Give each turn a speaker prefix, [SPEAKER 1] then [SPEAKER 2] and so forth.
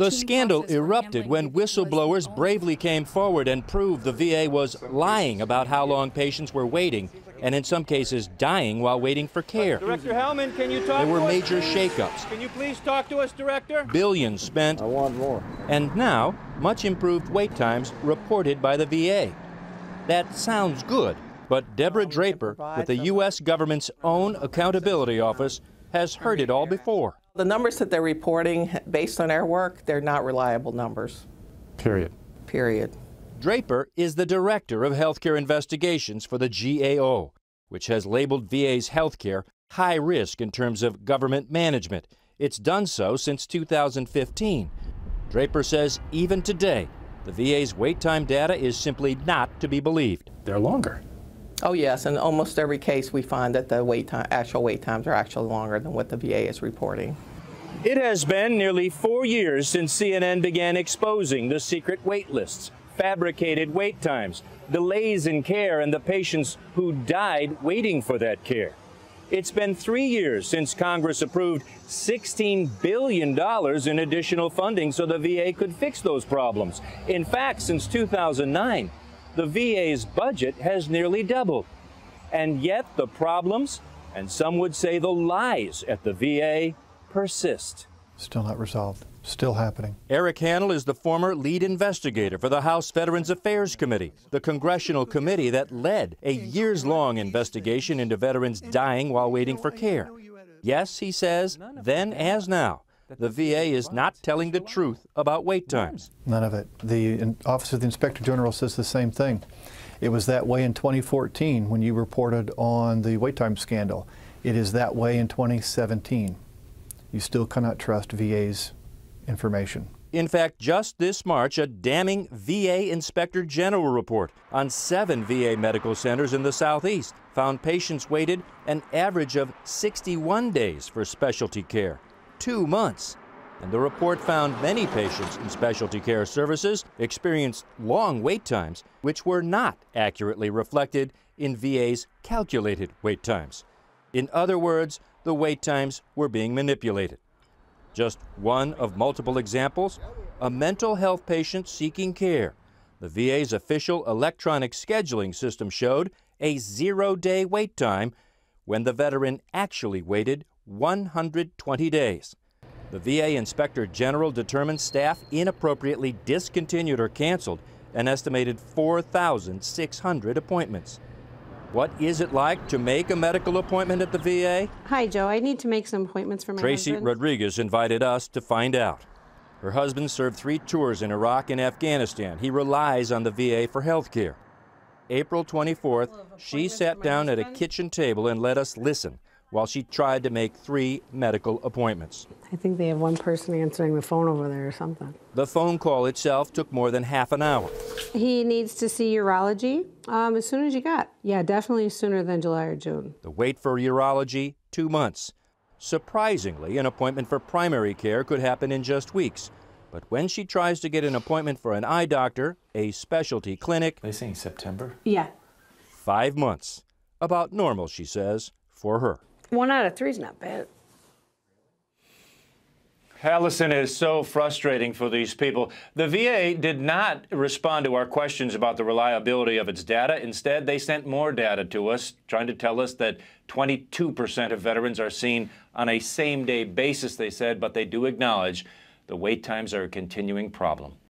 [SPEAKER 1] The scandal erupted when whistleblowers bravely came forward and proved the VA was lying about how long patients were waiting, and in some cases dying while waiting for care.
[SPEAKER 2] Director Hellman, can you talk to us?
[SPEAKER 1] There were major shakeups.
[SPEAKER 2] Can you please talk to us, Director?
[SPEAKER 1] Billions spent.
[SPEAKER 3] I want more.
[SPEAKER 1] And now, much improved wait times reported by the VA. That sounds good, but Deborah Draper, with the U.S. government's own accountability office, has heard it all before.
[SPEAKER 4] The numbers that they're reporting, based on their work, they're not reliable numbers.
[SPEAKER 3] Period.
[SPEAKER 4] Period.
[SPEAKER 1] Draper is the director of healthcare investigations for the GAO, which has labeled VA's healthcare high risk in terms of government management. It's done so since 2015. Draper says even today, the VA's wait time data is simply not to be believed.
[SPEAKER 3] They're longer.
[SPEAKER 4] Oh yes, in almost every case we find that the actual wait times are actually longer than what the VA is reporting.
[SPEAKER 1] It has been nearly 4 years since CNN began exposing the secret wait lists, fabricated wait times, delays in care, and the patients who died waiting for that care. It's been 3 years since Congress approved $16 billion in additional funding so the VA could fix those problems. In fact, since 2009, the VA's budget has nearly doubled. And yet the problems, and some would say the lies at the VA, persist.
[SPEAKER 5] Still not resolved. Still happening.
[SPEAKER 1] Eric Hannell is the former lead investigator for the House Veterans Affairs Committee, the congressional committee that led a years-long investigation into veterans dying while waiting for care. Yes, he says, then as now, the VA is not telling the truth about wait times.
[SPEAKER 5] None of it. The Office of the Inspector General says the same thing. It was that way in 2014 when you reported on the wait time scandal. It is that way in 2017. You still cannot trust VA's information.
[SPEAKER 1] In fact, just this March, a damning VA Inspector General report on 7 VA medical centers in the Southeast found patients waited an average of 61 days for specialty care, 2 months. And the report found many patients in specialty care services experienced long wait times, which were not accurately reflected in VA's calculated wait times. In other words, the wait times were being manipulated. Just one of multiple examples, a mental health patient seeking care. The VA's official electronic scheduling system showed a 0-day wait time when the veteran actually waited 120 days. The VA Inspector General determined staff inappropriately discontinued or canceled an estimated 4,600 appointments. What is it like to make a medical appointment at the VA?
[SPEAKER 6] Hi, Joe. I need to make some appointments for my
[SPEAKER 1] Tracy
[SPEAKER 6] husband.
[SPEAKER 1] Rodriguez invited us to find out. Her husband served 3 tours in Iraq and Afghanistan. He relies on the VA for health care. April 24th, she sat down at a kitchen table and let us listen while she tried to make 3 medical appointments.
[SPEAKER 6] I think they have one person answering the phone over there or something.
[SPEAKER 1] The phone call itself took more than half an hour.
[SPEAKER 6] He needs to see urology as soon as you got. Yeah, definitely sooner than July or June.
[SPEAKER 1] The wait for urology, 2 months. Surprisingly, an appointment for primary care could happen in just weeks. But when she tries to get an appointment for an eye doctor, a specialty clinic,
[SPEAKER 3] Are they saying September?
[SPEAKER 6] Yeah.
[SPEAKER 1] 5 months. About normal, she says, for her.
[SPEAKER 6] 1 out of 3 is not bad.
[SPEAKER 2] Allison, is so frustrating for these people. The VA did not respond to our questions about the reliability of its data. Instead, they sent more data to us, trying to tell us that 22% of veterans are seen on a same-day basis, they said, but they do acknowledge the wait times are a continuing problem.